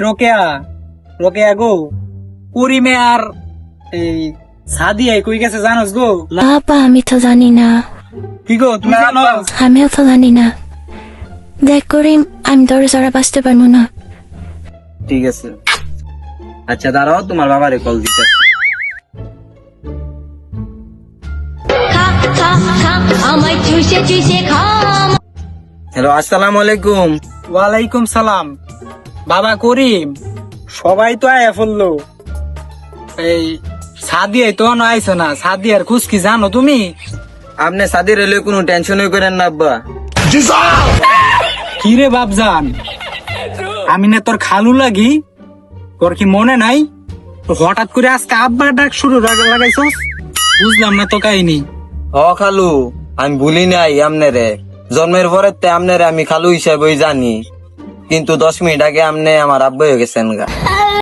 রোকেয়া রোকেয়া গো, করিমে আর এই সাদিয়া কই গেছে জানোস গো? বাবা আমি তো জানি না, কি গো তুমি জানো? আমিও তো জানি না। দেখ করিম, আমি দরজাটা বাঁচতে পারবো না। ঠিক আছে, আচ্ছা দাঁড়াও, তোমার বাবারে কল দিতে। হ্যালো, আসসালামু আলাইকুম। ওয়ালাইকুম সালাম। বাবা করিম, সবাই তো আয়া পড়লো, এই সাদিয়া তো আইছো না, সাদিয়ার খুশ কি জানো তুমি? আপনি সাদির এলে কোনো টেনশনই করেন না আব্বা। কি রে বাপজান, আমি না তোর খালু লাগি, তোর কি মনে নাই? হঠাৎ করে আজকে আব্বার ডাক শুরু লাগাইছস, বুঝলাম না তো কাহিনী। হ খালু, আমি ভুলি নাই আমনেরে, জন্মের পরে আমনেরে আমি খালু হিসাবে জানি, কিন্তু 10 মিনিট আগে আমনে আমার আব্বা হয়ে গেছেন গা।